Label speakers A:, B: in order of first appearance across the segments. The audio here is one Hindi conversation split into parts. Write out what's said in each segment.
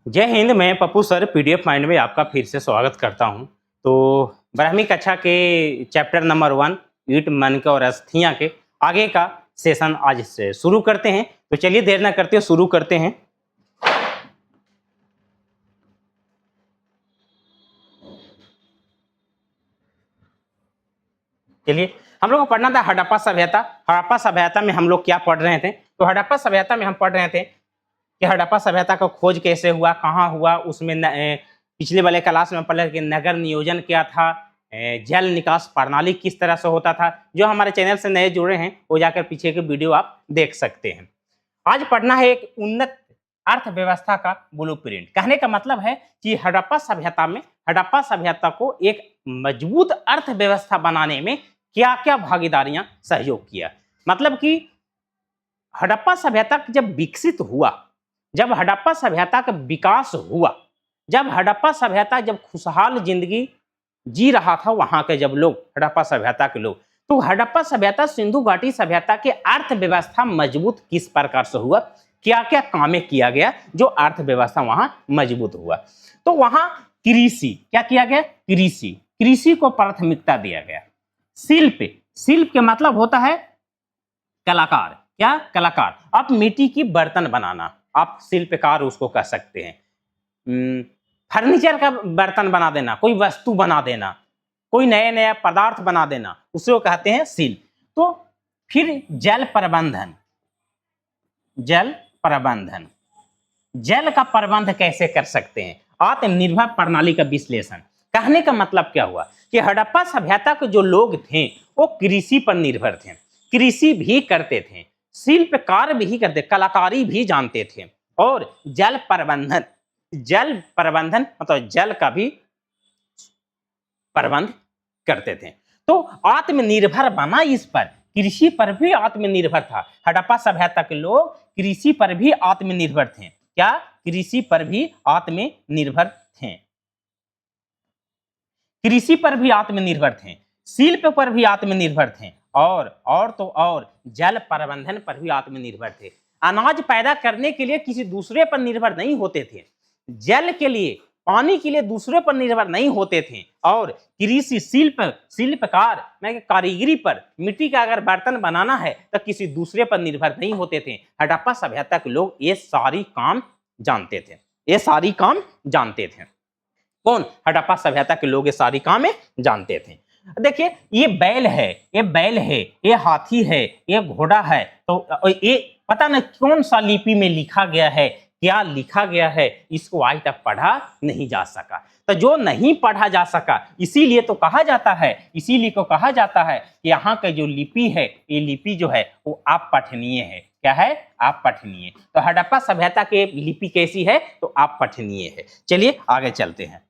A: जय हिंद। मैं पप्पू सर पीडीएफ माइंड में आपका फिर से स्वागत करता हूं। तो 12वीं कक्षा के चैप्टर नंबर 1 ईट मन के और अस्थियां के आगे का सेशन आज से शुरू करते हैं। तो चलिए देर ना करते हुए शुरू करते हैं। चलिए, हम लोग को पढ़ना था हड़प्पा सभ्यता। हड़प्पा सभ्यता में हम लोग क्या पढ़ रहे थे? तो हड़प्पा सभ्यता में हम पढ़ रहे थे कि हड़प्पा सभ्यता का खोज कैसे हुआ, कहाँ हुआ, उसमें पिछले वाले क्लास में पढ़े कि नगर नियोजन क्या था, जल निकास प्रणाली किस तरह से होता था। जो हमारे चैनल से नए जुड़े हैं वो जाकर पीछे के वीडियो आप देख सकते हैं। आज पढ़ना है एक उन्नत अर्थव्यवस्था का ब्लूप्रिंट। कहने का मतलब है कि हड़प्पा सभ्यता में हड़प्पा सभ्यता को एक मजबूत अर्थव्यवस्था बनाने में क्या क्या भागीदारियां सहयोग किया। मतलब कि हड़प्पा सभ्यता जब विकसित हुआ, जब हड़प्पा सभ्यता का विकास हुआ, जब हड़प्पा सभ्यता जब खुशहाल जिंदगी जी रहा था वहां के जब लोग हड़प्पा सभ्यता के लोग, तो हड़प्पा सभ्यता सिंधु घाटी सभ्यता के अर्थव्यवस्था मजबूत किस प्रकार से हुआ, क्या क्या कामें किया गया जो अर्थव्यवस्था वहां मजबूत हुआ। तो वहां कृषि क्या किया गया? कृषि को प्राथमिकता दिया गया। शिल्प, शिल्प के मतलब होता है कलाकार। क्या? कलाकार। आप मिट्टी की बर्तन बनाना, आप शिल्पकार उसको कह सकते हैं। फर्नीचर का बर्तन बना देना, कोई वस्तु बना देना, कोई नया नया पदार्थ बना देना, उसे कहते हैं शिल्प। तो फिर जल प्रबंधन, जल प्रबंधन, जल का प्रबंध कैसे कर सकते हैं? आत्मनिर्भर प्रणाली का विश्लेषण। कहने का मतलब क्या हुआ कि हड़प्पा सभ्यता के जो लोग थे वो कृषि पर निर्भर थे, कृषि भी करते थे, शिल्पकार भी करते, कलाकारी भी जानते थे, और जल प्रबंधन, जल प्रबंधन मतलब जल का भी प्रबंध करते थे। तो आत्मनिर्भर बना, इस पर कृषि पर भी आत्मनिर्भर था। हड़प्पा सभ्यता के लोग कृषि पर भी आत्मनिर्भर थे। क्या? कृषि पर भी आत्मनिर्भर थे, कृषि पर भी आत्मनिर्भर थे, शिल्प पर भी आत्मनिर्भर थे, और जल प्रबंधन पर भी आत्मनिर्भर थे। अनाज पैदा करने के लिए किसी दूसरे पर निर्भर नहीं होते थे, जल के लिए, पानी के लिए दूसरे पर निर्भर नहीं होते थे। और कृषि, शिल्पकार में कारीगरी पर, मिट्टी का अगर बर्तन बनाना है तो किसी दूसरे पर निर्भर नहीं होते थे। हड़प्पा सभ्यता के लोग ये सारी काम जानते थे, ये सारी काम जानते थे। कौन? हड़प्पा सभ्यता के लोग ये सारी कामें जानते थे। देखिए, ये बैल है, ये बैल है, ये हाथी है, ये घोड़ा है, तो ये पता न कौन सा लिपि में लिखा गया है, क्या लिखा गया है, इसको आज तक पढ़ा नहीं जा सका। तो जो नहीं पढ़ा जा सका, इसीलिए तो कहा जाता है, इसीलिए को कहा जाता है कि यहाँ का जो लिपि है, ये लिपि जो है वो आप पठनीय है। क्या है? आप पठनीय। तो हड़प्पा सभ्यता के लिपि कैसी है? तो आप पठनीय है। चलिए आगे चलते हैं।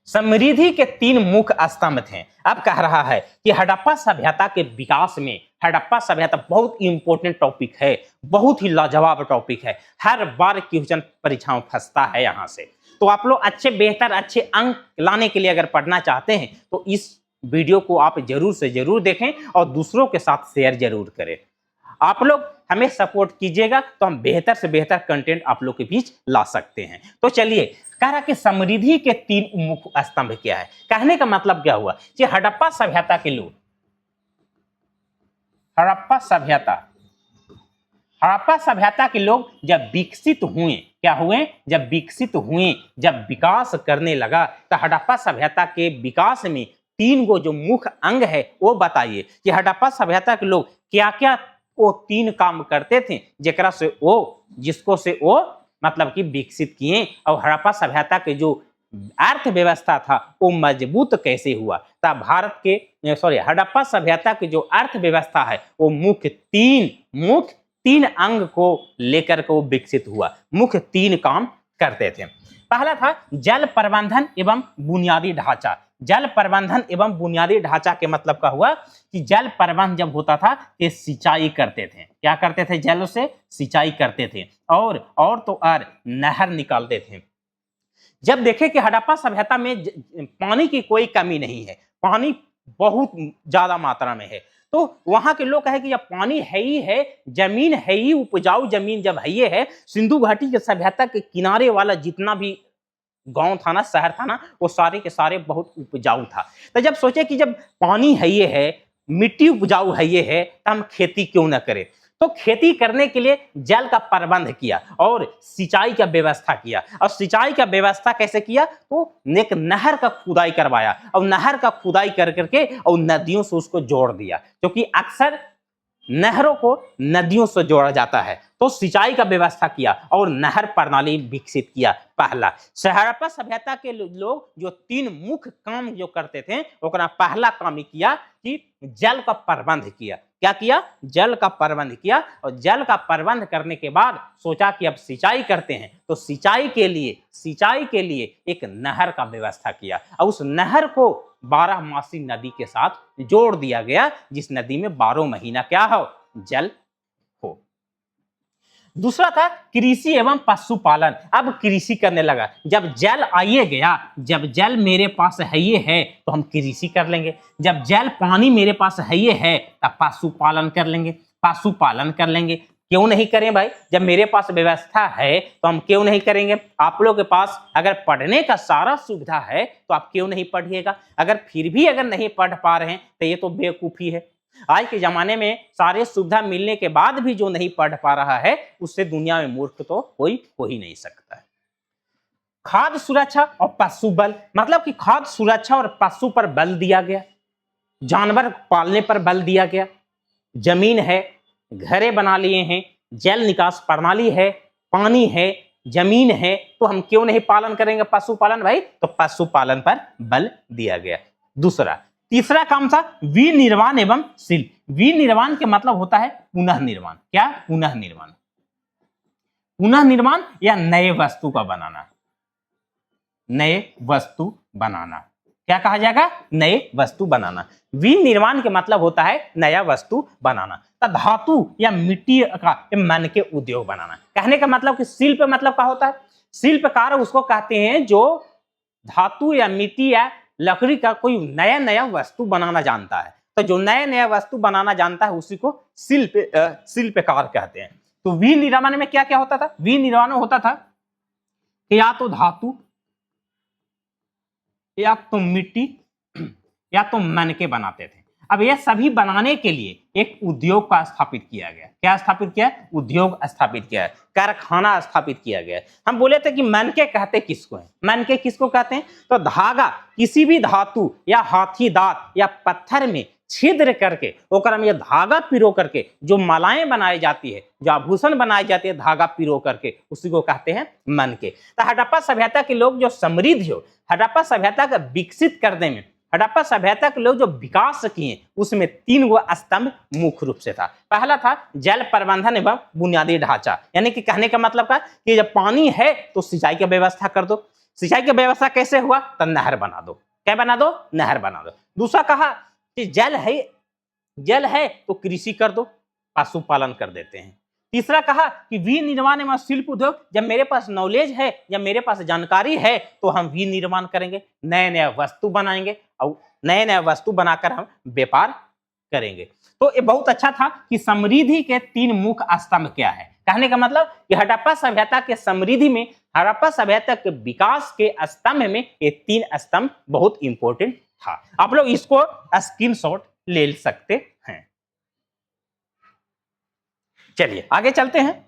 A: समृद्धि के 3 मुख्य स्तंभ थे। अब कह रहा है कि हड़प्पा सभ्यता के विकास में, हड़प्पा सभ्यता बहुत इंपॉर्टेंट टॉपिक है, बहुत ही लाजवाब टॉपिक है, हर बार क्वेश्चन परीक्षाओं फंसता है यहाँ से। तो आप लोग अच्छे, बेहतर, अच्छे अंक लाने के लिए अगर पढ़ना चाहते हैं तो इस वीडियो को आप जरूर से जरूर देखें और दूसरों के साथ शेयर जरूर करें। आप लोग हमें सपोर्ट कीजिएगा तो हम बेहतर से बेहतर कंटेंट आप लोग के बीच ला सकते हैं। तो चलिए, कह रहा कि समृद्धि के 3 मुख्य स्तंभ क्या है। कहने का मतलब क्या हुआ कि हड़प्पा सभ्यता के लोग, हड़प्पा सभ्यता के लोग जब विकसित हुए, क्या हुए? जब विकसित हुए, जब विकास करने लगा, तो हड़प्पा सभ्यता के विकास में 3 गो जो मुख्य अंग है वो बताइए कि हड़प्पा सभ्यता के लोग क्या क्या वो 3 काम करते थे जेकरा से वो, जिसको से वो मतलब कि विकसित किए, और हड़प्पा सभ्यता के जो अर्थव्यवस्था था वो मजबूत कैसे हुआ। तब भारत के हड़प्पा सभ्यता की जो अर्थव्यवस्था है वो मुख्य तीन अंग को लेकर के वो विकसित हुआ, मुख्य 3 काम करते थे। पहला था जल प्रबंधन एवं बुनियादी ढांचा। जल प्रबंधन एवं बुनियादी ढांचा के मतलब का हुआ कि जल प्रबंध जब होता था ये सिंचाई करते थे। क्या करते थे? जल से सिंचाई करते थे, और नहर निकालते थे। जब देखे कि हड़प्पा सभ्यता में पानी की कोई कमी नहीं है, पानी बहुत ज्यादा मात्रा में है, तो वहां के लोग कहे कि जब पानी है ही है, जमीन है ही उपजाऊ जमीन जब है ये है, सिंधु घाटी के सभ्यता के किनारे वाला जितना भी गांव था ना, शहर था ना, वो सारे के सारे बहुत उपजाऊ था। तो जब सोचे कि जब पानी है ये है, मिट्टी उपजाऊ है ये है, तो हम खेती क्यों ना करें। तो खेती करने के लिए जल का प्रबंध किया और सिंचाई का व्यवस्था किया। और सिंचाई का व्यवस्था कैसे किया, तो एक नहर का खुदाई करवाया और नहर का खुदाई कर करके और नदियों से उसको जोड़ दिया, क्योंकि अक्सर नहरों को नदियों से जोड़ा जाता है। तो सिंचाई का व्यवस्था किया और नहर प्रणाली विकसित किया। पहला हड़प्पा सभ्यता के लोग जो 3 मुख्य काम जो करते थे, ओकरा पहला काम ही किया कि जल का प्रबंध किया। क्या किया, जल का प्रबंध किया। और जल का प्रबंध करने के बाद सोचा कि अब सिंचाई करते हैं, तो सिंचाई के लिए एक नहर का व्यवस्था किया और उस नहर को 12मासी नदी के साथ जोड़ दिया गया, जिस नदी में 12 महीना क्या हो, जल हो। दूसरा था कृषि एवं पशुपालन। अब कृषि करने लगा, जब जल आइए गया, जब जल मेरे पास है ये है तो हम कृषि कर लेंगे, जब जल पानी मेरे पास है ये है तब पशुपालन कर लेंगे, पशुपालन कर लेंगे। क्यों नहीं करें भाई, जब मेरे पास व्यवस्था है तो हम क्यों नहीं करेंगे। आप लोग के पास अगर पढ़ने का सारा सुविधा है तो आप क्यों नहीं पढ़िएगा। अगर फिर भी अगर नहीं पढ़ पा रहे हैं तो ये तो बेवकूफी है। आज के जमाने में सारे सुविधा मिलने के बाद भी जो नहीं पढ़ पा रहा है, उससे दुनिया में मूर्ख तो कोई हो ही नहीं सकता है। खाद्य सुरक्षा और पशु बल, मतलब कि खाद्य सुरक्षा और पशु पर बल दिया गया, जानवर पालने पर बल दिया गया। जमीन है, घरें बना लिए हैं, जल निकास प्रणाली है, पानी है, जमीन है, तो हम क्यों नहीं पालन करेंगे पशुपालन भाई। तो पशुपालन पर बल दिया गया। दूसरा तीसरा काम था विनिर्माण एवं शिल्प। विनिर्माण के मतलब होता है पुनः निर्माण। क्या, पुनः निर्माण, पुनः निर्माण या नए वस्तु का बनाना, नए वस्तु बनाना। क्या कहा जाएगा, नए वस्तु बनाना। विनिर्माण के मतलब होता है नया वस्तु बनाना। तो धातु या मिट्टी का मन के उद्योग बनाना। कहने का मतलब कि शिल्प मतलब क्या होता है, शिल्पकार उसको कहते हैं जो धातु या मिट्टी या लकड़ी का कोई नया नया वस्तु बनाना जानता है। तो जो नया नया वस्तु बनाना जानता है उसी को शिल्पकार कहते हैं। तो विनिर्माण में क्या क्या होता था, विनिर्माण होता था कि या तो धातु या तो मिट्टी या तो मनके बनाते थे। अब ये सभी बनाने के लिए एक उद्योग का स्थापित किया गया। क्या स्थापित किया, उद्योग स्थापित किया है, कारखाना स्थापित किया गया है। हम बोले थे कि मनके कहते किसको है, मनके किसको कहते हैं, तो धागा किसी भी धातु या हाथी दांत या पत्थर में छिद्र करके ओकर में धागा पिरो करके जो मालाएं बनाई जाती है, जो आभूषण बनाई जाती है धागा पिरो करके, उसी को कहते हैं मनके। तो हड़प्पा सभ्यता के लोग जो समृद्ध हो, हड़प्पा सभ्यता का विकसित करने में, हड़प्पा सभ्यता के लोग जो विकास किए उसमें 3 गो स्तंभ मुख्य रूप से था। पहला था जल प्रबंधन एवं बुनियादी ढांचा, यानी कि कहने का मतलब का कि जब पानी है तो सिंचाई की व्यवस्था कर दो। सिंचाई की व्यवस्था कैसे हुआ, तो नहर बना दो। क्या बना दो, नहर बना दो। दूसरा कहा कि जल है तो कृषि कर दो, पशुपालन कर देते हैं। तीसरा कहा कि विनिर्माण एवं शिल्प उद्योग, जब मेरे पास नॉलेज है, जब मेरे पास जानकारी है तो हम विनिर्माण करेंगे, नए नए वस्तु बनाएंगे और नए नए वस्तु बनाकर हम व्यापार करेंगे। तो ये बहुत अच्छा था कि समृद्धि के 3 मुख्य स्तंभ क्या है। कहने का मतलब कि हड़प्पा सभ्यता के समृद्धि में, हड़प्पा सभ्यता के विकास के स्तंभ में ये 3 स्तंभ बहुत इंपॉर्टेंट था। आप लोग इसको स्क्रीनशॉट ले सकते हैं। चलिए आगे चलते हैं,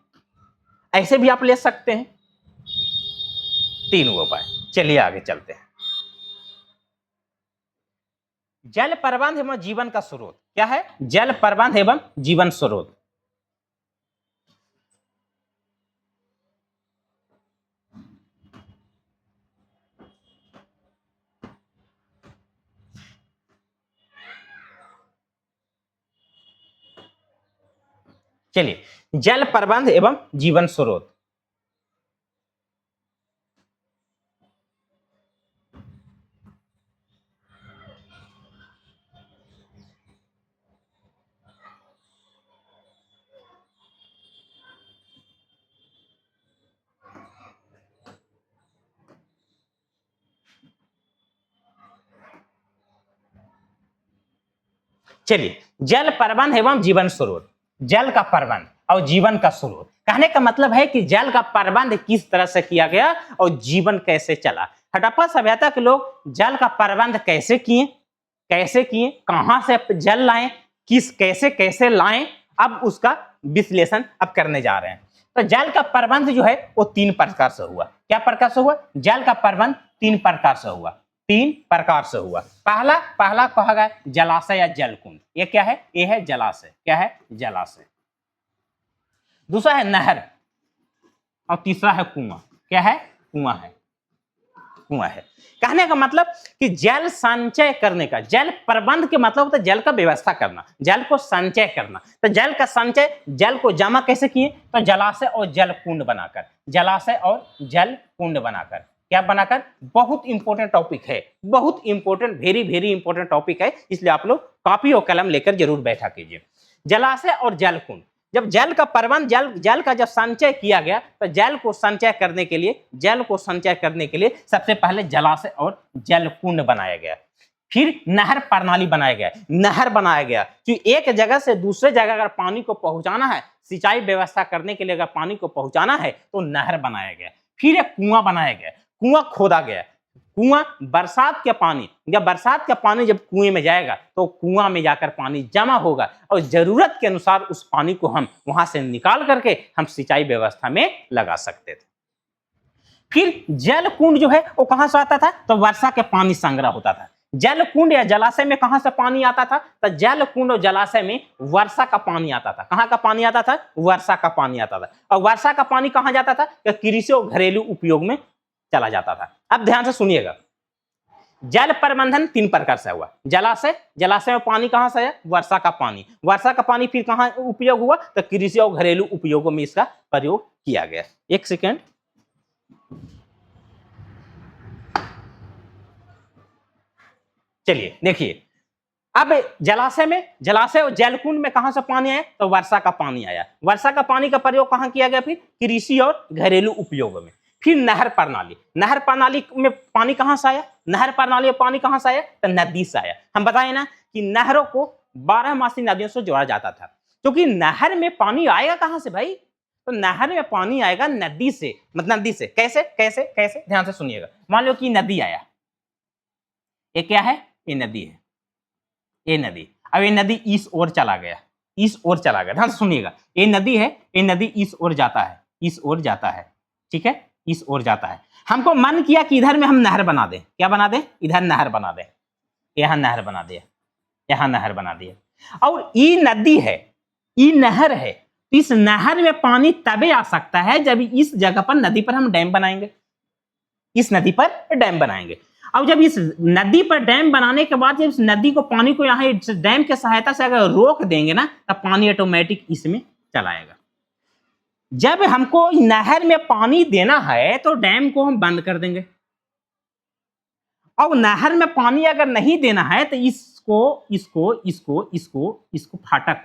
A: ऐसे भी आप ले सकते हैं 3 उपाय। चलिए आगे चलते हैं। जल प्रबंध एवं जीवन का स्रोत क्या है, जल प्रबंध एवं जीवन स्रोत। चलिए जल प्रबंध एवं जीवन स्रोत। चलिए, जल प्रबंध एवं जीवन स्रोत, जल का प्रबंध और जीवन का स्रोत। कहने का मतलब है कि जल का प्रबंध किस तरह से किया गया और जीवन कैसे चला। हड़प्पा सभ्यता के लोग जल का प्रबंध कैसे किए, कहां से जल लाएं, कैसे कैसे लाएं, अब उसका विश्लेषण अब करने जा रहे हैं। तो जल का प्रबंध जो है वो 3 प्रकार से हुआ। क्या प्रकार से हुआ? जल का प्रबंध 3 प्रकार से हुआ। पहला कहा गया जलाशय या जलकुंड। ये क्या है? ये है जलाशय। क्या है? जलाशय। दूसरा है नहर और तीसरा है कुआं। क्या है? कुआं है। कहने का मतलब कि जल संचय करने का, जल प्रबंध के मतलब होता है जल का व्यवस्था करना, जल को संचय करना। तो जल का संचय, जल को जमा कैसे किए? तो जलाशय और जलकुंड बनाकर, क्या बनाकर? बहुत इंपॉर्टेंट टॉपिक है, बहुत इंपॉर्टेंट, वेरी इंपॉर्टेंट टॉपिक है, इसलिए आप लोग कॉपी और कलम लेकर जरूर बैठा कीजिए। जलाशय और जलकुंड, जब जल का प्रबंध, जल का जब संचय किया गया तो जल को संचय करने के लिए सबसे पहले जलाशय और जलकुंड बनाया गया। फिर नहर प्रणाली बनाया गया कि एक जगह से दूसरे जगह अगर पानी को पहुंचाना है, सिंचाई व्यवस्था करने के लिए अगर पानी को पहुंचाना है तो नहर बनाया गया। फिर एक कुआं बनाया गया, कुआं खोदा गया। कुआं, बरसात का पानी जब कुएं में जाएगा तो कुआं में जाकर पानी जमा होगा और जरूरत के अनुसार उस पानी को हम वहां से निकाल करके हम सिंचाई व्यवस्था में लगा सकते थे। फिर जल कुंड जो है वो कहां से आता था? तो वर्षा के पानी संग्रह होता था। जल कुंड या जलाशय में कहां से पानी आता था? तो जल कुंड और जलाशय में वर्षा का पानी आता था। कहां का पानी आता था? वर्षा का पानी आता था। और वर्षा का पानी कहां जाता था? कृषि और घरेलू उपयोग में चला जाता था। अब ध्यान से सुनिएगा, जल प्रबंधन 3 प्रकार से हुआ। जलाशय में पानी कहां से आया? वर्षा का पानी फिर कहां उपयोग हुआ? तो कृषि और घरेलू उपयोगों में इसका प्रयोग किया गया। एक सेकेंड, चलिए देखिए, अब जलाशय और जलकुंड में कहां से पानी आया? तो वर्षा का पानी आया। वर्षा का पानी का प्रयोग कहां किया गया? फिर कृषि और घरेलू उपयोग में। फिर नहर प्रणाली में पानी कहां से आया? तो नदी से आया। हम बताए ना कि नहरों को 12मासी नदियों से जोड़ा जाता था, क्योंकि नहर में पानी आएगा कहां से भाई? तो नहर में पानी आएगा नदी से। मतलब नदी से कैसे? ध्यान से सुनिएगा। मान लो कि नदी आया, ये क्या है? ये नदी है, ये नदी। अब ये नदी इस ओर चला गया, ध्यान से सुनिएगा। ये नदी है, ये नदी इस ओर जाता है, ठीक है, इस ओर जाता है। हमको मन किया कि इधर में हम नहर बना दें। क्या बना दें? इधर नहर बना दें, यहाँ नहर बना दिया। और ये नदी है, ये नहर है। इस नहर में पानी तबे आ सकता है जब इस जगह पर, नदी पर हम डैम बनाएंगे, अब जब इस नदी पर डैम बनाने के बाद जब इस नदी को, पानी को यहाँ डैम के सहायता से अगर रोक देंगे ना, तब पानी ऑटोमेटिक इसमें चला आएगा। जब हमको नहर में पानी देना है तो डैम को हम बंद कर देंगे। अब नहर में पानी अगर नहीं देना है तो इसको फाटक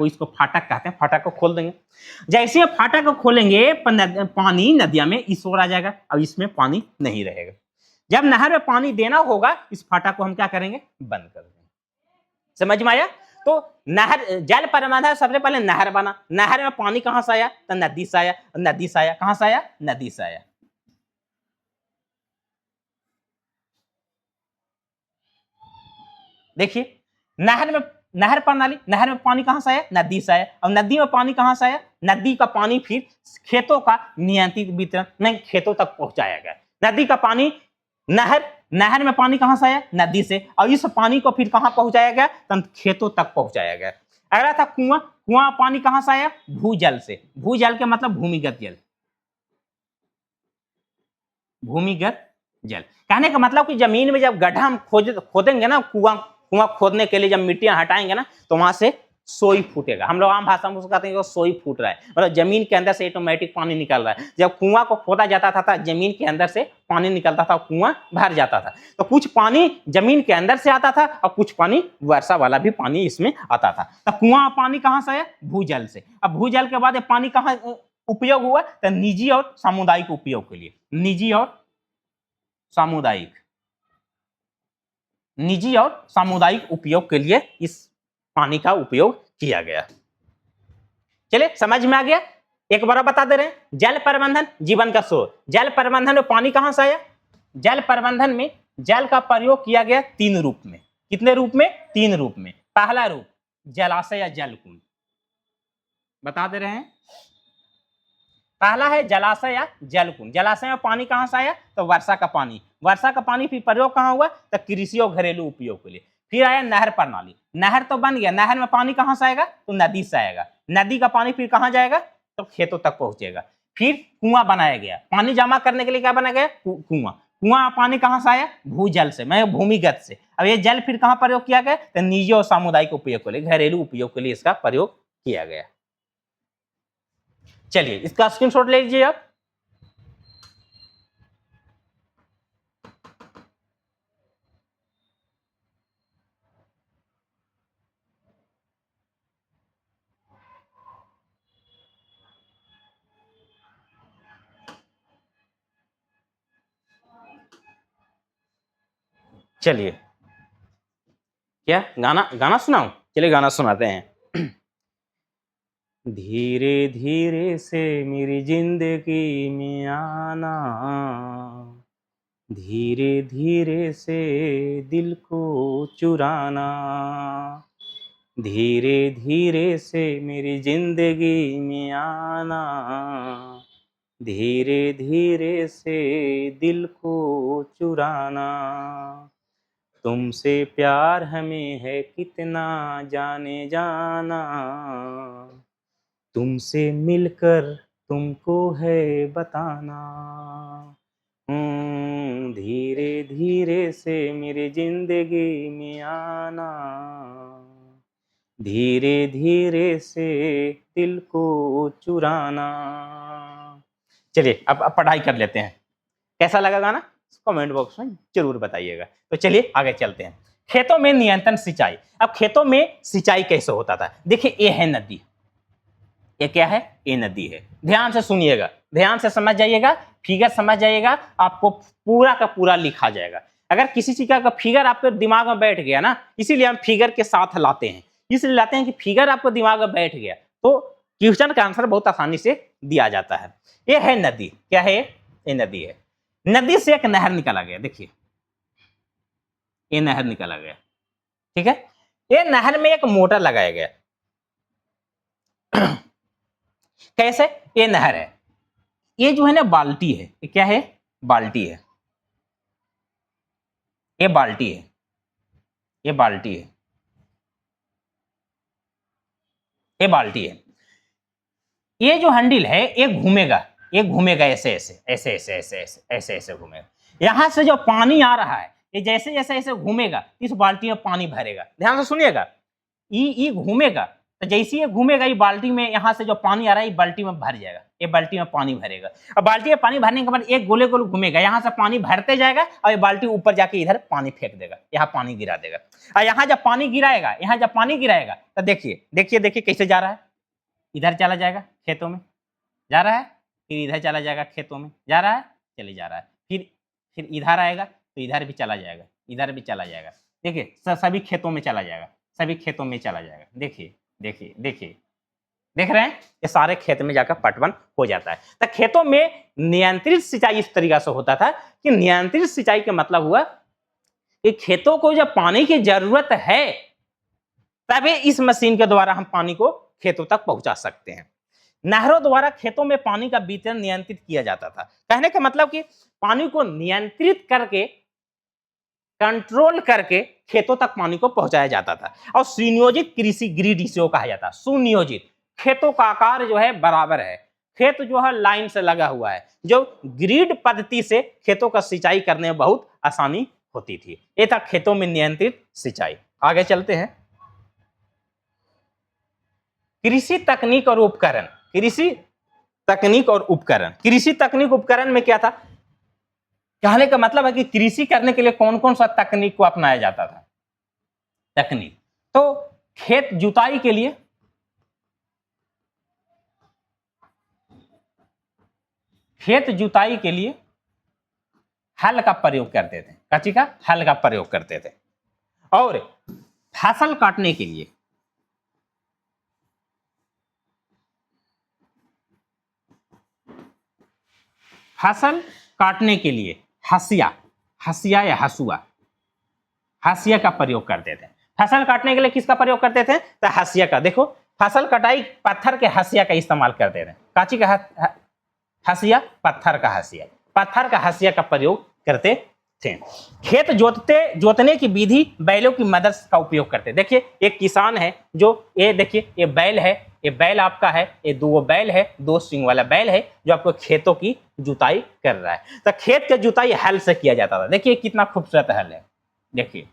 A: कहते हैं, फाटक को खोल देंगे। जैसे फाटक को खोलेंगे पानी नदिया में इस ओर आ जाएगा, अब इसमें पानी नहीं रहेगा। जब नहर में पानी देना होगा, इस फाटक को हम क्या करेंगे? बंद कर देंगे। समझ में आया? तो नहर, जल प्रबंधन, सबसे पहले नहर बना। नहर में पानी कहां से आया? तो नदी से आया। कहां से आया? नदी से आया। देखिए, नहर प्रणाली, नहर में पानी कहां से आया? नदी से आया। और नदी में पानी कहां से आया? नदी का पानी फिर खेतों का नियंत्रित वितरण में खेतों तक पहुंचाया गया। नदी का पानी, नहर में पानी कहां से आया? नदी से। और इस पानी को फिर कहां पहुंचाया गया? तो खेतों तक पहुंचाया गया। अगला था कुआं पानी कहां से आया? भूजल से। भूजल के मतलब भूमिगत जल। कहने का मतलब कि जमीन में जब गड्ढा हम खोदेंगे ना, कुआं खोदने के लिए जब मिट्टियां हटाएंगे ना, तो वहां से सोई फूटेगा। हम लोग आम भाषा में उसको कहते हैं कि सोई फूट रहा है, मतलब जमीन के अंदर से ऑटोमेटिक पानी निकल रहा है। जब कुआं को खोदा जाता था जमीन के अंदर से पानी निकलता था, कुआं भर जाता था। तो कुछ पानी जमीन के अंदर से आता था और कुछ पानी वर्षा वाला भी पानी इसमें आता था। तो कुआं पानी कहां से आया? भूजल से। अब भूजल के बाद पानी कहां उपयोग हुआ? तो निजी और सामुदायिक उपयोग के लिए। निजी और सामुदायिक उपयोग के लिए इस पानी का उपयोग किया गया। चलिए समझ में आ गया। एक बार बता दे रहे हैं, जल प्रबंधन जीवन का स्रोत। जल प्रबंधन में पानी कहां से आया? जल प्रबंधन में जल का प्रयोग किया गया 3 रूप में। कितने रूप में? 3 रूप में। पहला रूप जलाशय या जल कुंड, बता दे रहे हैं। पहला है जलाशय या जल कुंड। जलाशय में पानी कहां से आया? तो वर्षा का पानी। वर्षा का पानी फिर प्रयोग कहां हुआ? तो कृषि और घरेलू उपयोग के लिए। फिर आया नहर प्रणाली। नहर तो बन गया, नहर में पानी कहां से आएगा? तो नदी से आएगा। नदी का पानी फिर कहां जाएगा? तो खेतों तक पहुंचेगा। फिर कुआं बनाया गया, पानी जमा करने के लिए क्या बनाया गया? कुआं। कुआं पानी कहां से आया? भूजल से, मैं भूमिगत से। अब ये जल फिर कहां प्रयोग किया गया? तो निजी और सामुदायिक उपयोग के लिए, घरेलू उपयोग के लिए इसका प्रयोग किया गया। चलिए इसका स्क्रीनशॉट ले लीजिए आप। चलिए क्या गाना गाना सुनाऊं? चलिए गाना सुनाते हैं। धीरे धीरे से मेरी जिंदगी में आना, धीरे धीरे से दिल को चुराना, धीरे धीरे से मेरी जिंदगी में आना, धीरे धीरे से दिल को चुराना। तुमसे प्यार हमें है कितना जाने जाना, तुमसे मिलकर तुमको है बताना। धीरे धीरे से मेरी जिंदगी में आना, धीरे धीरे से दिल को चुराना। चलिए अब पढ़ाई कर लेते हैं। कैसा लगा गाना? कमेंट बॉक्स में जरूर बताइएगा। तो चलिए आगे चलते हैं। खेतों में नियंत्रण सिंचाई। अब खेतों में सिंचाई कैसे होता था? देखिए ये है नदी, ये क्या है? ये नदी है। ध्यान से सुनिएगा, ध्यान से समझ जाइएगा, फिगर समझ जाइएगा, आपको पूरा का पूरा लिखा जाएगा। अगर किसी चीज का फिगर आपके दिमाग में बैठ गया ना, इसीलिए हम फिगर के साथ लाते हैं, इसलिए लाते हैं कि फिगर आपको दिमाग में बैठ गया तो क्वेश्चन का आंसर बहुत आसानी से दिया जाता है। ये है नदी। क्या है? ये नदी है। नदी से एक नहर निकला गया। देखिए ये नहर निकला गया, ठीक है। ये नहर में एक मोटर लगाया गया। कैसे? ये नहर है, ये जो है ना बाल्टी है। ये क्या है? बाल्टी है। ये बाल्टी है, ये बाल्टी है, ये बाल्टी है। ये जो हैंडल है ये घूमेगा, ये घूमेगा ऐसे ऐसे ऐसे ऐसे ऐसे ऐसे ऐसे ऐसे घूमेगा। यहां से जो पानी आ रहा है ये जैसे जैसे ऐसे घूमेगा इस बाल्टी में पानी भरेगा। ध्यान से सुनिएगा, ये घूमेगा तो जैसे ये घूमेगा ये बाल्टी में, यहाँ से जो पानी आ रहा है ये बाल्टी में भर जाएगा, ये बाल्टी में पानी भरेगा। और बाल्टी में पानी भरने के बाद एक गोले गोले घूमेगा, यहाँ से पानी भरते जाएगा और ये बाल्टी ऊपर जाके इधर पानी फेंक देगा, यहाँ पानी गिरा देगा। और यहाँ जब पानी गिराएगा, यहाँ जब पानी गिराएगा तो देखिए देखिए देखिए कैसे जा रहा है। इधर चला जाएगा खेतों में, जा रहा है, फिर इधर चला जाएगा खेतों में, जा रहा है, चले जा रहा है, फिर इधर आएगा तो इधर भी चला जाएगा, इधर भी चला जाएगा। देखिए सभी खेतों में चला जाएगा, सभी खेतों में चला जाएगा। देखिए देखिए देखिए, देख रहे हैं ये सारे खेत में जाकर पटवन हो जाता है। तो खेतों में नियंत्रित सिंचाई इस तरीका से होता था कि नियंत्रित सिंचाई का मतलब हुआ कि खेतों को जब पानी की जरूरत है तभी इस मशीन के द्वारा हम पानी को खेतों तक पहुंचा सकते हैं। नहरों द्वारा खेतों में पानी का वितरण नियंत्रित किया जाता था। कहने का मतलब कि पानी को नियंत्रित करके, कंट्रोल करके खेतों तक पानी को पहुंचाया जाता था। और सुनियोजित कृषि ग्रिड इसे कहा जाता है। सुनियोजित, खेतों का आकार जो है बराबर है, खेत जो है लाइन से लगा हुआ है, जो ग्रिड पद्धति से खेतों का सिंचाई करने में बहुत आसानी होती थी। ये था खेतों में नियंत्रित सिंचाई। आगे चलते हैं। कृषि तकनीक और उपकरण। कृषि तकनीक और उपकरण, कृषि तकनीक उपकरण में क्या था? कहने का मतलब है कि कृषि करने के लिए कौन कौन सा तकनीक को अपनाया जाता था। तकनीक तो खेत जुताई के लिए, खेत जुताई के लिए हल का प्रयोग करते थे, कच्ची का हल का प्रयोग करते थे। और फसल काटने के लिए, फसल काटने के लिए हसिया, हसिया या हसुआ, हसिया का प्रयोग करते थे। फसल काटने के लिए किसका प्रयोग करते थे? तो हसिया का। देखो फसल कटाई पत्थर के हसिया का इस्तेमाल करते थे। काची का हसिया? पत्थर का हसिया। पत्थर का हसिया का प्रयोग करते थे। खेत जोतने की विधि बैलों की मदद का उपयोग करते। देखिए एक किसान है जो, ये देखिए ये बैल है, ये बैल आपका है, ये दो बैल है, दो सिंग वाला बैल है जो आपको खेतों की जुताई कर रहा है। तो खेत की जुताई हल से किया जाता था। देखिए कितना खूबसूरत हल है, देखिए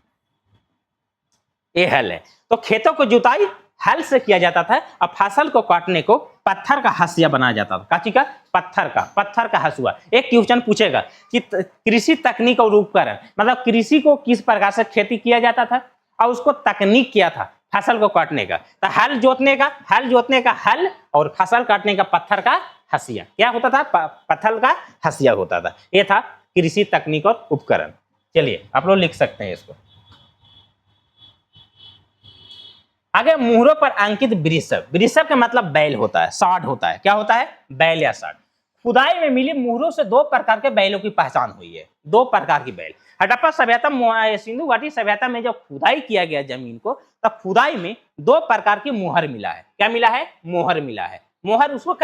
A: ये हल है। तो खेतों को जुताई हल से किया जाता था और फसल को काटने को पत्थर का हसिया बनाया जाता था। काची का? पत्थर का हसुआ। एक क्वेश्चन पूछेगा कि कृषि तकनीक और उपकरण, मतलब कृषि को किस प्रकार से खेती किया जाता था और उसको तकनीक किया था फसल को काटने का। तो हल जोतने का हल और फसल काटने का पत्थर का हसिया। क्या होता था? पत्थर का हसिया होता था। यह था कृषि तकनीक और उपकरण। चलिए आप लोग लिख सकते हैं इसको। आगे मुहरों पर अंकित वृषभ। वृषभ का मतलब बैल होता है, साढ़ होता है। क्या होता है? बैल या साढ़। खुदाई में मिली मुहरों से दो प्रकार के बैलों की पहचान हुई है। दो प्रकार की बैल। हड़प्पा सभ्यता, सिंधु घाटी सभ्यता में जब खुदाई किया गया जमीन को, तब खुदाई में दो प्रकार की मुहर मिला है। क्या मिला है? मोहर मिला है। मोहर उसको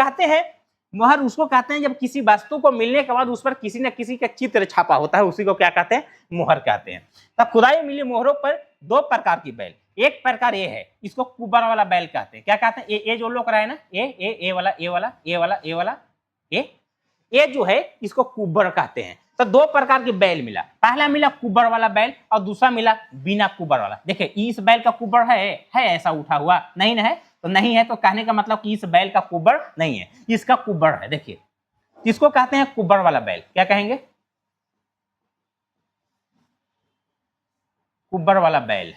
A: कहते हैं जब किसी वस्तु को मिलने के बाद उस पर किसी न किसी का चित्र छापा होता है, उसी को क्या कहते हैं? मोहर कहते हैं। तब खुदाई में मिली मोहरों पर दो प्रकार की बैल। एक प्रकार ये है, इसको कुबर वाला बैल कहते हैं। क्या कहते हैं? ये जो लोग रहा है ना, ये वाला ये जो है इसको कुबर कहते हैं। तो दो प्रकार की बैल मिला। पहला मिला कुबर वाला बैल और दूसरा मिला बिना कुबर वाला। देखिए इस बैल का कुबर है ऐसा उठा हुआ? नहीं है। तो नहीं है तो कहने का मतलब कि इस बैल का कुबर नहीं है, इसका कुबर है। देखिए इसको कहते हैं कुबर वाला बैल। क्या कहेंगे? कुबर वाला बैल।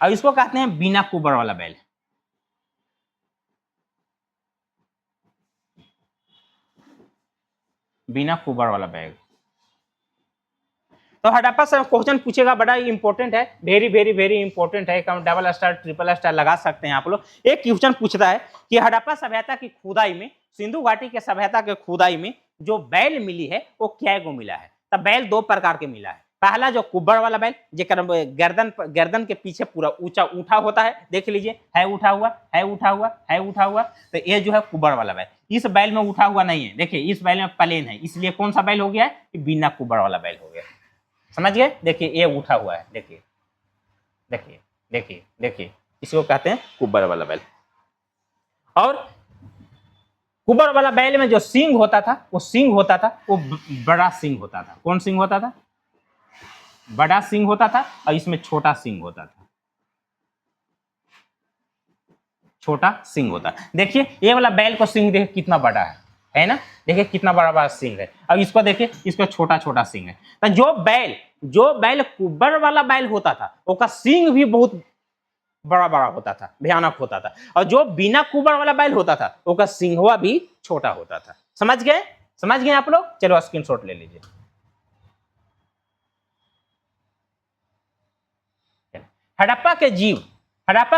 A: और इसको कहते हैं बिना कुबर वाला बैल। बिना कुबर वाला बैल। तो हड़प्पा से क्वेश्चन पूछेगा, बड़ा इंपॉर्टेंट है, वेरी इंपॉर्टेंट है। डबल स्टार ट्रिपल स्टार लगा सकते हैं आप लोग। एक क्वेश्चन पूछता है कि हड़प्पा सभ्यता की खुदाई में, सिंधु घाटी के सभ्यता के खुदाई में जो बैल मिली है वो क्या गो मिला है? तब बैल दो प्रकार के मिला है। पहला जो कुब्बर वाला बैल, जेकर गर्दन के पीछे पूरा ऊंचा उठा होता है, देख लीजिए है उठा हुआ। तो ये जो है कुब्बर वाला बैल। इस बैल में उठा हुआ नहीं है। देखिए इस बैल में प्लेन है, इसलिए कौन सा बैल हो गया है? बिना कुब्बर वाला बैल हो गया। समझ गए? देखिए ये उठा हुआ है, देखिए इसको कहते हैं कुब्बर वाला बैल। और कुब्बर वाला बैल में जो सींग होता था वो बड़ा सींग होता था। कौन सींग होता था? बड़ा सींग होता था। और इसमें छोटा सींग होता था, छोटा सींग होता। देखिए ये वाला बैल को सींग देखिए कितना बड़ा है ना? देखिए कितना बड़ा सींग है। अब इसको देखिए, इसको छोटा सींग है। तो जो बैल कुब्बर वाला बैल होता था उसका सींग भी बहुत बड़ा होता था, भयानक होता था। और जो बिना कुब्बर वाला बैल होता था उसका सींगवा भी छोटा होता था। समझ गए आप लोग? चलो स्क्रीनशॉट ले लीजिए। हड़प्पा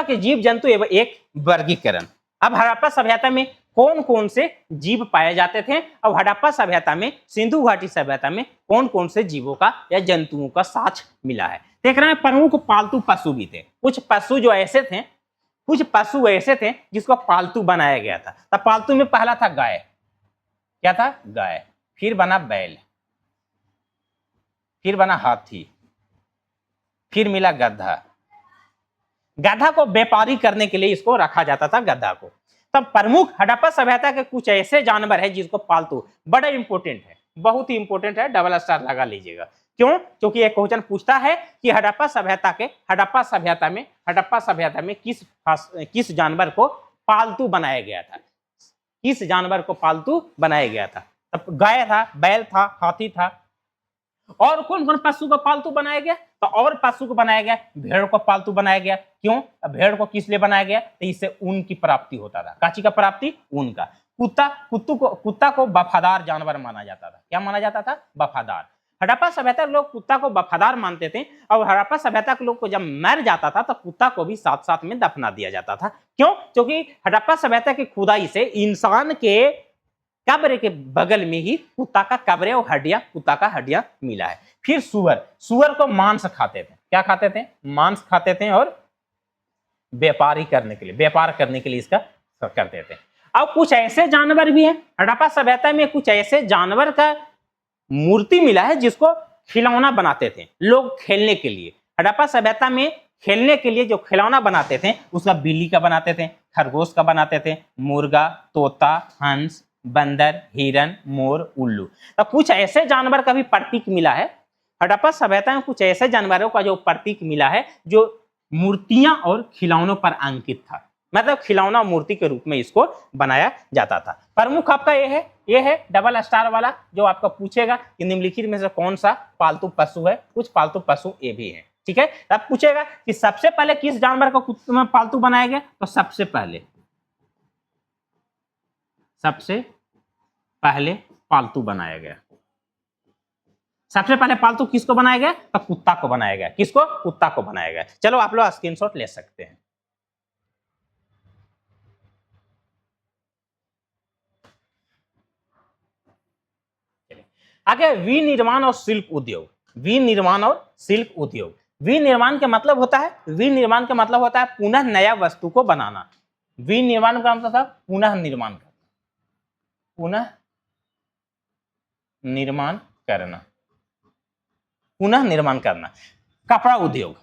A: के जीव जंतु एवं एक वर्गीकरण। अब हड़प्पा सभ्यता में कौन कौन से जीव पाए जाते थे और हड़प्पा सभ्यता में, सिंधु घाटी सभ्यता में कौन कौन से जीवों का या जंतुओं का साक्ष्य मिला है? देख रहे हैं प्रमुख पालतू पशु भी थे। कुछ पशु ऐसे थे जिसको पालतू बनाया गया था। तब पालतू में पहला था गाय। क्या था? गाय। फिर बना बैल, फिर बना हाथी, फिर मिला गधा। गधा को व्यापारी करने के लिए इसको रखा जाता था, गधा को। तब प्रमुख हड़प्पा सभ्यता के कुछ ऐसे जानवर है जिसको पालतू, बड़ा इंपॉर्टेंट है, बहुत ही इंपॉर्टेंट है, डबल स्टार लगा लीजिएगा। क्यों? क्योंकि एक क्वेश्चन पूछता है कि हड़प्पा सभ्यता में किस जानवर को पालतू बनाया गया था? किस जानवर को पालतू बनाया गया था? तब गाय था, बैल था, हाथी था। और कौन कौन पशु को पालतू बनाया गया? तो और पशु को बनाया गया, भेड़ को पालतू बनाया गया। क्यों? भेड़ को किस लिए बनाया गया? तो इससे ऊन की प्राप्ति होता था। काची का प्राप्ति? ऊन का। कुत्ता को वफादार जानवर माना जाता था। क्या माना जाता था? वफादार। हड़प्पा सभ्यता के लोग कुत्ता को वफादार मानते थे। और हड़प्पा सभ्यता के लोग को जब मर जाता था तो कुत्ता को भी साथ साथ में दफना दिया जाता था। क्यों? क्योंकि हड़प्पा सभ्यता की खुदाई से इंसान के कब्र के बगल में ही कुत्ता का कब्र और हड्डियां, कुत्ता का हड्डियां मिला है। फिर सुअर, सुअर को मांस खाते थे, क्या खाते थे? मांस खाते थे और व्यापार करने के लिए इसका करते थे। अब कुछ ऐसे जानवर भी हैं, हड़प्पा सभ्यता में कुछ ऐसे जानवर का मूर्ति मिला है जिसको खिलौना बनाते थे लोग खेलने के लिए। हड़प्पा सभ्यता में खेलने के लिए जो खिलौना बनाते थे उसका बिल्ली का बनाते थे, खरगोश का बनाते थे, मुर्गा, तोता, हंस, बंदर, हिरन, मोर, उल्लू। तो कुछ ऐसे जानवर का भी प्रतीक मिला है। हड़प्पा सभ्यता में कुछ ऐसे जानवरों का जो प्रतीक मिला है जो मूर्तियां और खिलौनों पर अंकित था, मतलब खिलौना मूर्ति के रूप में इसको बनाया जाता था। प्रमुख आपका ये है डबल स्टार वाला, जो आपका पूछेगा कि निम्नलिखित में से कौन सा पालतू पशु है। कुछ पालतू पशु ये भी है, ठीक है। अब पूछेगा कि सबसे पहले किस जानवर को पालतू बनाया गया, तो सबसे पहले पालतू बनाया गया। सबसे पहले पालतू किसको बनाया गया, तो कुत्ता को बनाया गया। किसको? कुत्ता को बनाया गया। चलो आप लोग स्क्रीनशॉट ले सकते हैं। आगे विनिर्माण और शिल्प उद्योग। विनिर्माण और शिल्प उद्योग, विनिर्माण का मतलब होता है, विनिर्माण का मतलब होता है पुनः नया वस्तु को बनाना। विनिर्माण का मतलब था पुनः निर्माण करना, पुनः निर्माण करना, पुनः निर्माण करना। कपड़ा उद्योग,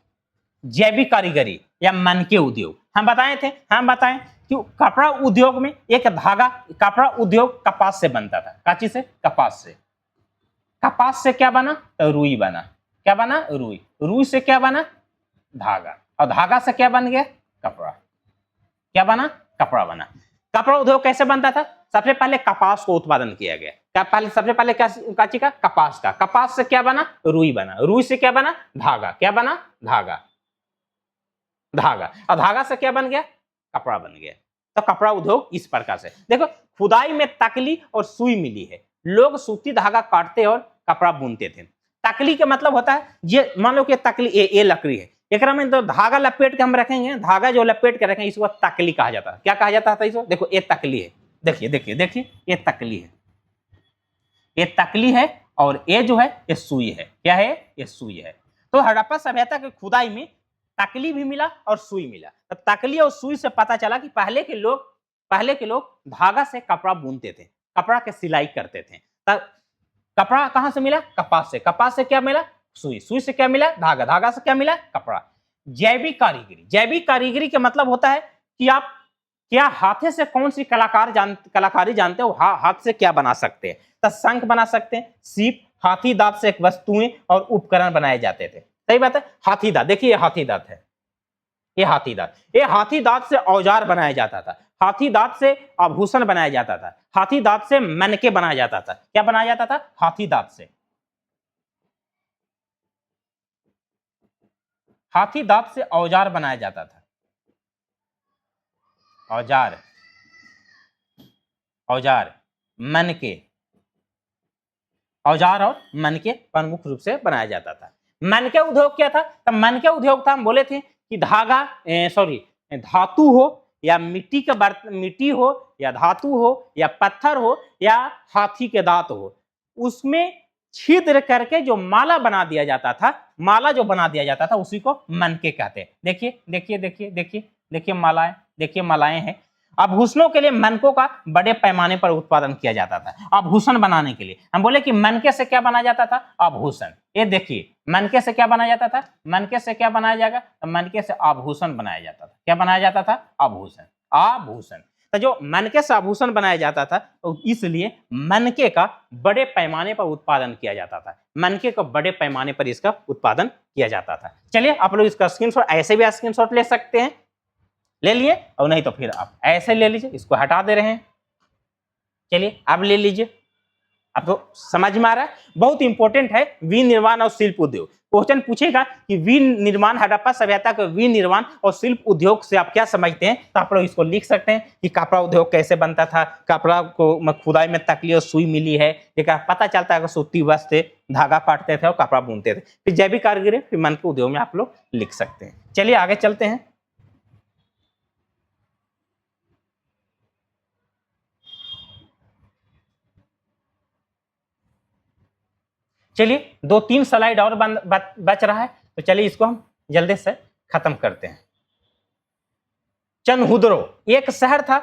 A: जैविक कारीगरी या मनके उद्योग। हम बताएं कि कपड़ा उद्योग में एक धागा, कपड़ा उद्योग कपास से बनता था। काची से? कपास से। कपास से क्या बना? तो रुई बना। क्या बना? रुई। रुई से क्या बना? धागा। और धागा से क्या बन गया? कपड़ा। क्या बना? कपड़ा बना। कपड़ा उद्योग कैसे बनता था? सबसे पहले कपास को उत्पादन किया गया। सबसे पहले क्या काची का? कपास का। कपास से क्या बना? रुई बना। रुई से क्या बना? धागा। क्या बना? धागा। धागा। और धागा से क्या बन गया? कपड़ा बन गया। तो कपड़ा उद्योग इस प्रकार से। देखो खुदाई में तकली और सुई मिली है। लोग सूती धागा काटते और कपड़ा बुनते थे। तकली का मतलब होता है, ये मान लो कि तकली ये लकड़ी है, एक में तो धागा लपेट के हम रखेंगे, धागा जो लपेट के रखेंगे इसको तकली कहा जाता है। क्या कहा जाता था इसको? देखो ये तकली है, देखिए ये तकली है, ये तकली है और ये जो है ये सुई है। क्या है? ये सुई है। तो हड़प्पा सभ्यता के खुदाई में तकली भी मिला और सुई मिला। तो तकली और सुई से पता चला कि पहले के लोग धागा से कपड़ा बुनते थे, कपड़ा के सिलाई करते थे। कपड़ा कहां से मिला? कपास से। कपास से क्या मिला? सुई। सुई से क्या मिला? धागा। धागा से क्या मिला? कपड़ा। जैविक कारीगरी, जैविक कारीगरी का मतलब होता है कि आप क्या हाथे से कौन सी कलाकारी जानते हो, हाथ से क्या बना सकते हैं। तो शंख बना सकते हैं, सीप, हाथी दांत से वस्तुएं और उपकरण बनाए जाते थे। सही बात है। हाथी दांत, देखिए ये हाथी दांत है, ये हाथी दांत, ये हाथी दांत से औजार बनाया जाता था। हाथी दांत से आभूषण बनाया जाता था। हाथी दांत से मनके बनाया जाता था। क्या बनाया जाता था? हाथी दांत से। हाथी दांत से औजार बनाया जाता था। औजार, औजार, मनके, औजार और मनके प्रमुख रूप से बनाया जाता था। मनके उद्योग क्या था? तो मनके उद्योग था, हम बोले थे कि धातु हो या मिट्टी का बर्तन, मिट्टी हो या धातु हो या पत्थर हो या हाथी के दांत हो, उसमें छिद्र करके जो माला बना दिया जाता था, माला जो बना दिया जाता था उसी को मनके कहते हैं। देखिए मालाएं, देखिए मालाएं हैं। आभूषणों के लिए मनकों का बड़े पैमाने पर उत्पादन किया जाता था। आभूषण बनाने के लिए हम बोले कि मनके से क्या बनाया जाता था? आभूषण। ये देखिए मनके से क्या बनाया जाता था? मनके से क्या बनाया जाएगा? तो मनके से आभूषण बनाया जाता था। क्या बनाया जाता था? आभूषण। आभूषण। तो जो मनके से आभूषण बनाया जाता था, तो इसलिए मनके का बड़े पैमाने पर उत्पादन किया जाता था। मनके को बड़े पैमाने पर इसका उत्पादन किया जाता था। चलिए आप लोग इसका स्क्रीनशॉट, ऐसे भी स्क्रीनशॉट ले सकते हैं, ले लिए, और नहीं तो फिर आप ऐसे ले लीजिए, इसको हटा दे रहे हैं। चलिए अब ले लीजिए, आपको समझ में आ रहा है। बहुत इंपॉर्टेंट है विनिर्माण और शिल्प उद्योग। क्वेश्चन पूछेगा कि विनिर्माण, हड़प्पा सभ्यता के विनिर्माण और शिल्प उद्योग से आप क्या समझते हैं, तो आप लोग इसको लिख सकते हैं कि कपड़ा उद्योग कैसे बनता था। कपड़ा को खुदाई में तकली और सुई मिली है, देखा पता चलता है कि सूती वस्त्र, धागा काटते थे और कपड़ा बुनते थे। फिर जैविक कारीगरी, फिर मन के उद्योग में आप लोग लिख सकते हैं। चलिए आगे चलते हैं। चलिए 2-3 स्लाइड और बच रहा है, तो चलिए इसको हम जल्दी से खत्म करते हैं। चनहुद्रो एक शहर था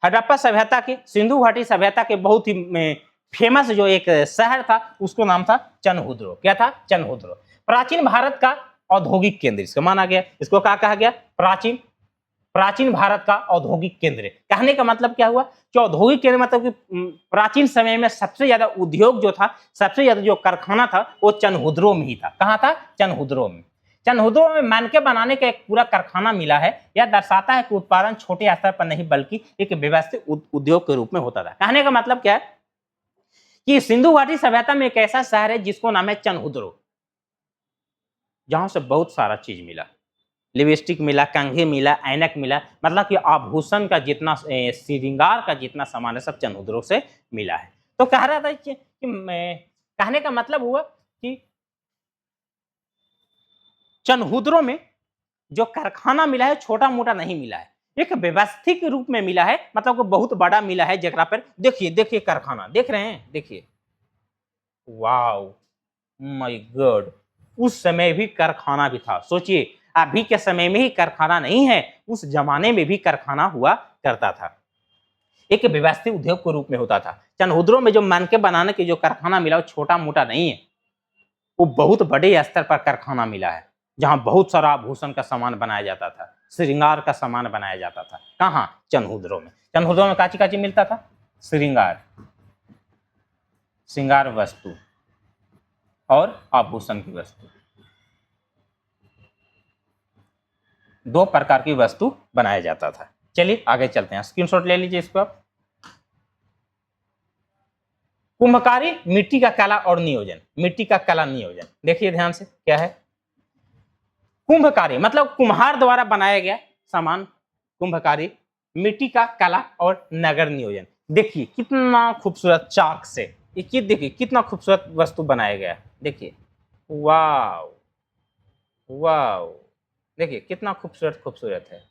A: हड़प्पा सभ्यता के, सिंधु घाटी सभ्यता के बहुत ही फेमस जो एक शहर था, उसको नाम था चनहुद्रो। क्या था? चनहुद्रो। प्राचीन भारत का औद्योगिक केंद्र इसको माना गया। इसको क्या कहा गया? प्राचीन भारत का औद्योगिक केंद्र। कहने का मतलब क्या हुआ कि औद्योगिक केंद्र मतलब कि प्राचीन समय में सबसे ज्यादा उद्योग जो था, सबसे ज्यादा जो कारखाना था, वो चनहुद्रो में ही था। कहाँ था? चनहुद्रो में। चनहुद्रो में मानके बनाने का एक पूरा कारखाना मिला है। यह दर्शाता है कि उत्पादन छोटे स्तर पर नहीं बल्कि एक व्यवस्थित उद्योग के रूप में होता था। कहने का मतलब क्या है कि सिंधु घाटी सभ्यता में एक ऐसा शहर है जिसको नाम है चनहुद्रो, जहां से बहुत सारा चीज मिला। लिपस्टिक मिला, कंघी मिला, ऐनक मिला, मतलब कि आभूषण का जितना श्रृंगार का जितना सामान है सब चनहुद्रो से मिला है। तो कह रहा था कि कहने का मतलब हुआ कि चनहुद्रो में जो कारखाना मिला है छोटा मोटा नहीं मिला है, एक व्यवस्थित रूप में मिला है, मतलब कि बहुत बड़ा मिला है। जगह पर देखिए कारखाना देख रहे हैं, देखिए, वाओ माय गॉड, उस समय भी कारखाना भी था। सोचिए अभी के समय में ही कारखाना नहीं है, उस जमाने में भी कारखाना हुआ करता था, एक व्यवस्थित उद्योग के रूप में होता था। चनहुद्रो में जो मानके बनाने के जो कारखाना मिला वो छोटा मोटा नहीं है, वो बहुत बड़े स्तर पर कारखाना मिला है, जहां बहुत सारा आभूषण का सामान बनाया जाता था, श्रृंगार का सामान बनाया जाता था। कहाँ? चनहुद्रो में। चनहुद्रो में काची काची मिलता था? श्रृंगार वस्तु और आभूषण की वस्तु, दो प्रकार की वस्तु बनाया जाता था। चलिए आगे चलते हैं, स्क्रीनशॉट ले लीजिए इसको आप। कुंभकारी मिट्टी का कला और नियोजन। मिट्टी का कला नियोजन देखिए ध्यान से, क्या है? कुंभकारी मतलब कुम्हार द्वारा बनाया गया सामान। कुंभकारी मिट्टी का कला और नगर नियोजन। देखिए कितना खूबसूरत चाक से, ये देखिए कितना खूबसूरत वस्तु बनाया गया। देखिए वाव वाव, देखिए कितना खूबसूरत खूबसूरत है।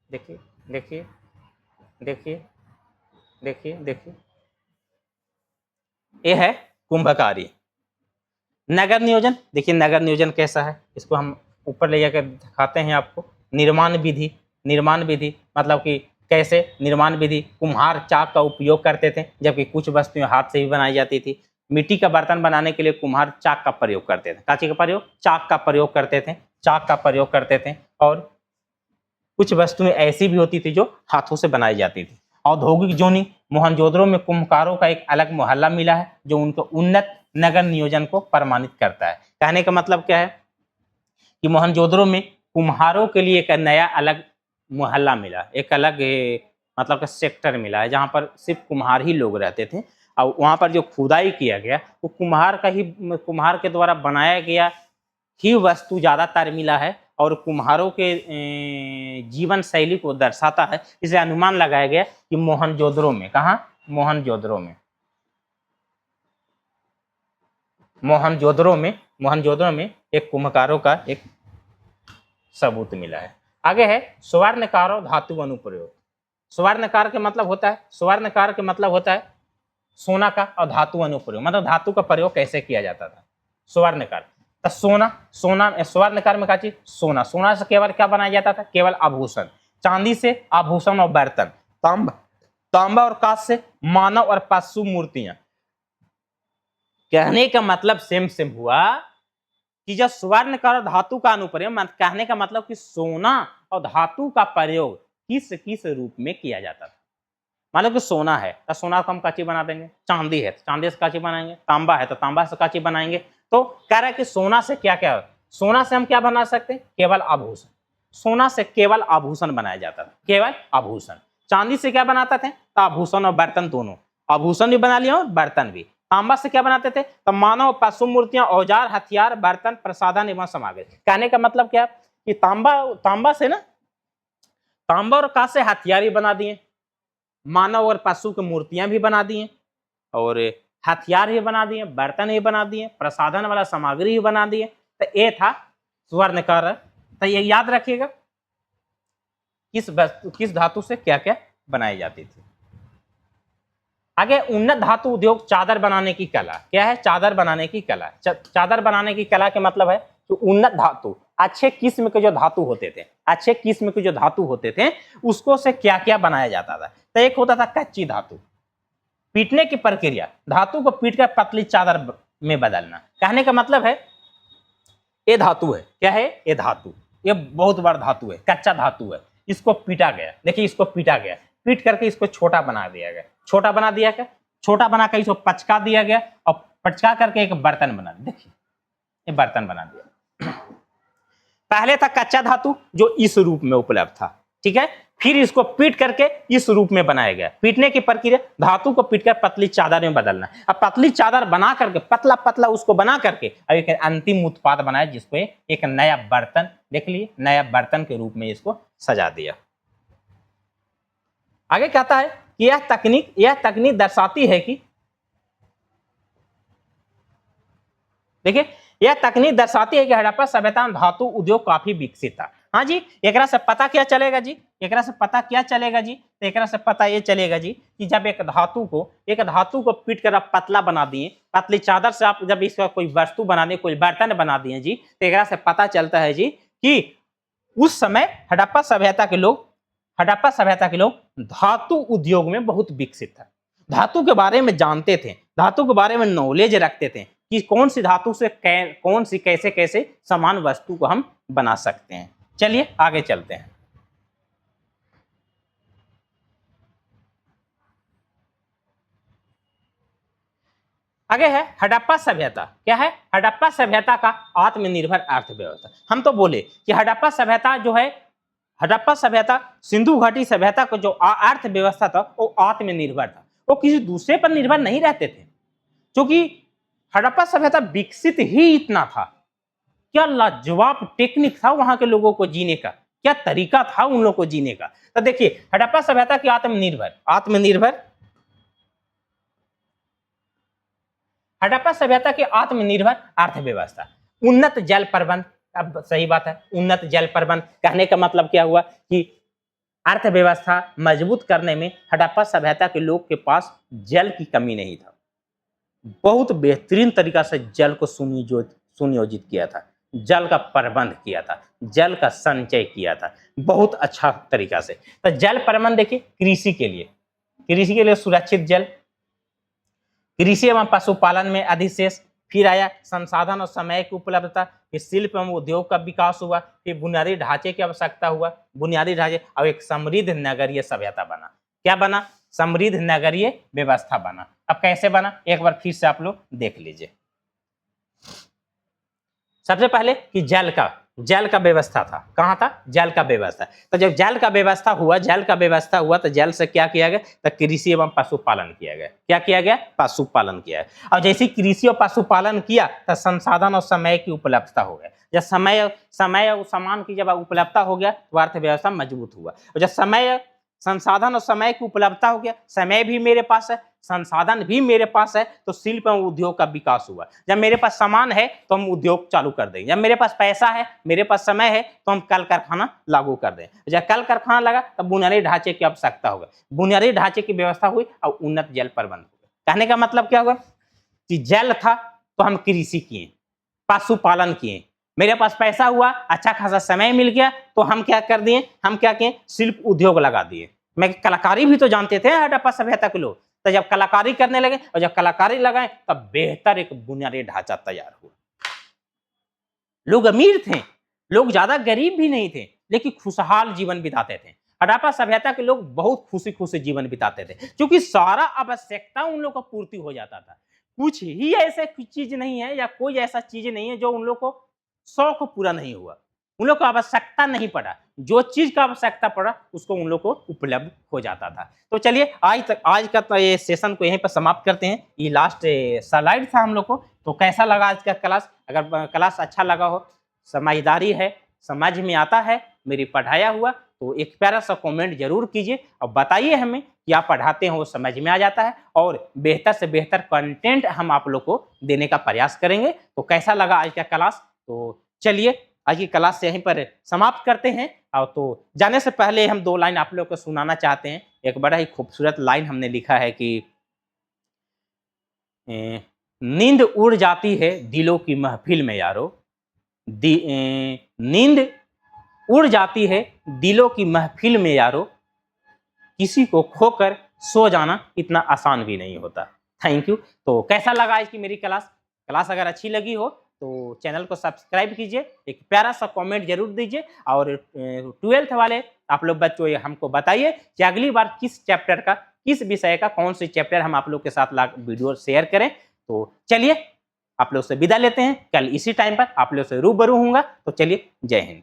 A: देखिए देखिए देखिए देखिए देखिए, ये है कुंभकारी। नगर नियोजन देखिए, नगर नियोजन कैसा है, इसको हम ऊपर ले जाकर दिखाते हैं आपको। निर्माण विधि, निर्माण विधि मतलब कि कैसे निर्माण विधि, कुम्हार चाक का उपयोग करते थे, जबकि कुछ वस्तुएं हाथ से भी बनाई जाती थी। मिट्टी का बर्तन बनाने के लिए कुम्हार चाक का प्रयोग करते थे। काची का प्रयोग? चाक का प्रयोग करते थे, चाक का प्रयोग करते थे। और कुछ वस्तुएं ऐसी भी होती थी जो हाथों से बनाई जाती थी। औद्योगिक जोनी, मोहनजोदड़ो में कुम्हारों का एक अलग मोहल्ला मिला है जो उनको उन्नत नगर नियोजन को प्रमाणित करता है। कहने का मतलब क्या है कि मोहनजोदड़ो में कुम्हारों के लिए एक नया अलग मोहल्ला मिला, एक अलग मतलब का सेक्टर मिला है, जहाँ पर सिर्फ कुम्हार ही लोग रहते थे। और वहाँ पर जो खुदाई किया गया वो कुम्हार के द्वारा बनाया गया ही वस्तु ज़्यादातर मिला है, और कुम्हारों के जीवन शैली को दर्शाता है। इसे अनुमान लगाया गया कि मोहनजोदड़ो में, कहाँ? मोहनजोदड़ो में, मोहनजोदड़ो में एक कुम्हारों का एक सबूत मिला है। आगे है स्वर्णकार और धातु अनुप्रयोग। स्वर्णकार के मतलब होता है, स्वर्णकार के मतलब होता है सोना का, और धातु अनुप्रयोग मतलब धातु का प्रयोग कैसे किया जाता था। स्वर्णकार तो सोना स्वर्णकार में क्या चीज? सोना। सोना से केवल क्या बनाया जाता था? केवल आभूषण। चांदी से आभूषण और बर्तन। तांबा और कांच से मानव और पशु मूर्तियां। कहने का मतलब सेम हुआ कि जब स्वर्णकार धातु का अनुप्रयोग, कहने का मतलब कि सोना और धातु का प्रयोग किस किस रूप में किया जाता था। मतलब कि सोना है तो सोना को हम काची बना देंगे, चांदी है तो चांदी से काची बनाएंगे, तांबा है तो तांबा से काची बनाएंगे। तो कह रहा है कि सोना से क्या क्या, सोना से हम क्या बना सकते हैं? केवल आभूषण। सोना से केवल आभूषण बनाया जाता था, केवल आभूषण। चांदी से क्या बनाते थे? तो आभूषण और बर्तन दोनों, आभूषण भी बना लिया और बर्तन भी। तांबा से क्या बनाते थे? तो मानव पशु मूर्तियां, औजार, हथियार, बर्तन, प्रसाधन एवं सामग्री। कहने का मतलब क्या कि तांबा से ना, तांबा और कांच से हथियार भी बना दिए, मानव और पशु की मूर्तियां भी बना दिए, और हथियार भी बना दिए, बर्तन भी बना दिए, प्रसाधन वाला सामग्री भी बना दिए। तो ये था स्वर्णकार। तो ये याद रखिएगा किस धातु से क्या क्या बनाई जाती थी। आगे उन्नत धातु उद्योग, चादर बनाने की कला। क्या है? चादर बनाने की कला। चादर बनाने की कला के मतलब है कि उन्नत धातु, अच्छे किस्म के जो धातु होते थे, अच्छे किस्म के जो धातु होते थे उसको से क्या क्या बनाया जाता था। तो एक होता था कच्ची धातु, पीटने की प्रक्रिया, धातु को पीट कर पतली चादर में बदलना। कहने का मतलब है ये धातु है, क्या है? ये धातु, ये बहुत बड़ा धातु है, कच्चा धातु है, इसको पीटा गया। देखिए इसको पीटा गया, पीट करके इसको छोटा बना दिया गया, छोटा बना दिया गया, छोटा बनाकर इसको पचका दिया गया और पचका करके एक बर्तन बना दिया। देखिए ये बर्तन बना दिया। पहले था कच्चा धातु जो इस रूप में उपलब्ध था, ठीक है, फिर इसको पीट करके इस रूप में बनाया गया। पीटने की प्रक्रिया, धातु को पीटकर पतली चादर में बदलना। अब पतली चादर बना करके, पतला पतला उसको बना करके अब एक अंतिम उत्पाद बनाया जिसको एक नया बर्तन, देख लिए, नया बर्तन के रूप में इसको सजा दिया। आगे कहता है कि यह तकनीक दर्शाती है कि, देखिए यह तकनीक दर्शाती है कि हड़प्पा सभ्यता में धातु उद्योग काफी विकसित था। हाँ जी, एकरा से पता क्या चलेगा जी? एकरा से पता क्या चलेगा जी? तो एकरा से पता ये चलेगा जी कि जब एक धातु को पीट कर आप पतला बना दिए, पतली चादर से आप जब इसका कोई वस्तु बना दिए, कोई बर्तन बना दिए जी, तो एकरा से पता चलता है जी कि उस समय हड़प्पा सभ्यता के लोग धातु उद्योग में बहुत विकसित था, धातु के बारे में जानते थे, धातु के बारे में नॉलेज रखते थे कि कौन सी धातु से कौन सी कैसे कैसे समान वस्तु को हम बना सकते हैं। चलिए आगे चलते हैं। आगे है हड़प्पा सभ्यता। क्या है? हड़प्पा सभ्यता का आत्मनिर्भर अर्थव्यवस्था। हम तो बोले कि हड़प्पा सभ्यता जो है, हड़प्पा सभ्यता सिंधु घाटी सभ्यता का जो अर्थव्यवस्था था वो आत्मनिर्भर था, वो किसी दूसरे पर निर्भर नहीं रहते थे, क्योंकि हड़प्पा सभ्यता विकसित ही इतना था। क्या लाजवाब टेक्निक था वहां के लोगों को जीने का, क्या तरीका था उन लोगों को जीने का। तो देखिए हड़प्पा सभ्यता की हड़प्पा सभ्यता की आत्मनिर्भर अर्थव्यवस्था, उन्नत जल प्रबंध। अब सही बात है, उन्नत जल प्रबंध कहने का मतलब क्या हुआ कि अर्थव्यवस्था मजबूत करने में हड़प्पा सभ्यता के लोग के पास जल की कमी नहीं था, बहुत बेहतरीन तरीका से जल को सुनियोजित किया था, जल का प्रबंध किया था, जल का संचय किया था बहुत अच्छा तरीका से। तो जल प्रबंध देखिए कृषि के लिए सुरक्षित जल, कृषि एवं पशुपालन में अधिशेष, फिर आया संसाधन और समय की उपलब्धता, फिर शिल्प एवं उद्योग का विकास हुआ, फिर बुनियादी ढांचे की आवश्यकता हुआ, बुनियादी ढांचे, और एक समृद्ध नगरीय सभ्यता बना। क्या बना? समृद्ध नगरीय व्यवस्था बना। अब कैसे बना एक बार फिर से आप लोग देख लीजिए। सबसे पहले कि जल का व्यवस्था था, कहाँ था? जल का व्यवस्था। तो जब जल का व्यवस्था हुआ तो जल से क्या किया गया? तो कृषि एवं पशुपालन किया गया। क्या किया गया? पशुपालन किया है। और जैसे कृषि और पशुपालन किया तो संसाधन और समय की उपलब्धता हो गया। जब समय और सामान की जब उपलब्धता हो गया तो अर्थव्यवस्था मजबूत हुआ। और जब संसाधन और समय की उपलब्धता हो गया, समय भी मेरे पास है, संसाधन भी मेरे पास है, तो शिल्प एवं उद्योग का विकास हुआ। जब मेरे पास सामान है तो हम उद्योग चालू कर देंगे, जब मेरे पास पैसा है, मेरे पास समय है, तो हम कल कारखाना लागू कर दें। जब कल कारखाना लगा तब बुनियादी ढांचे की आवश्यकता होगा, बुनियादी ढांचे की व्यवस्था हुई और उन्नत जल प्रबंध हुआ। कहने का मतलब क्या हुआ कि जल था तो हम कृषि किए, पशुपालन किए, मेरे पास पैसा हुआ, अच्छा खासा समय मिल गया, तो हम क्या किए? शिल्प उद्योग लगा दिए। मैं कलाकारी भी तो जानते थे हड़प्पा सभ्यता के लोग, तो जब कलाकारी करने लगे और जब कलाकारी लगाए तब बेहतर एक बुनियादी ढांचा तैयार हुआ। लोग अमीर थे, लोग ज्यादा गरीब भी नहीं थे, लेकिन खुशहाल जीवन बिताते थे। हड़प्पा सभ्यता के लोग बहुत खुशी जीवन बिताते थे, क्योंकि सारा आवश्यकता उन लोग को पूर्ति हो जाता था। कुछ ही ऐसे चीज नहीं है या कोई ऐसा चीज नहीं है जो उन लोग को शौक पूरा नहीं हुआ, उन लोग को आवश्यकता नहीं पड़ा, जो चीज का आवश्यकता पड़ा उसको उन लोग को उपलब्ध हो जाता था। तो चलिए आज का तो ये सेशन को यहीं पर समाप्त करते हैं। ये लास्ट स्लाइड था हम लोग को। तो कैसा लगा आज का क्लास? अगर क्लास अच्छा लगा हो, समझदारी है, समझ में आता है, मेरी पढ़ाया हुआ, तो एक प्यारा सा कमेंट जरूर कीजिए और बताइए हमें कि आप पढ़ाते हैं वो समझ में आ जाता है, और बेहतर से बेहतर कंटेंट हम आप लोग को देने का प्रयास करेंगे। तो कैसा लगा आज का क्लास? तो चलिए आज की क्लास से यहीं पर समाप्त करते हैं। और तो जाने से पहले हम 2 लाइन आप लोग को सुनाना चाहते हैं। एक बड़ा ही खूबसूरत लाइन हमने लिखा है कि नींद उड़ जाती है दिलों की महफिल में यारो, नींद उड़ जाती है दिलों की महफिल में यारो, किसी को खोकर सो जाना इतना आसान भी नहीं होता। Thank you. तो कैसा लगा आज की मेरी क्लास अगर अच्छी लगी हो तो चैनल को सब्सक्राइब कीजिए, एक प्यारा सा कमेंट जरूर दीजिए और 12th वाले आप लोग बच्चों ये हमको बताइए कि अगली बार किस चैप्टर का, किस विषय का कौन सी चैप्टर हम आप लोग के साथ वीडियो शेयर करें। तो चलिए आप लोग से विदा लेते हैं, कल इसी टाइम पर आप लोग से रूबरू होऊंगा। तो चलिए, जय हिंद।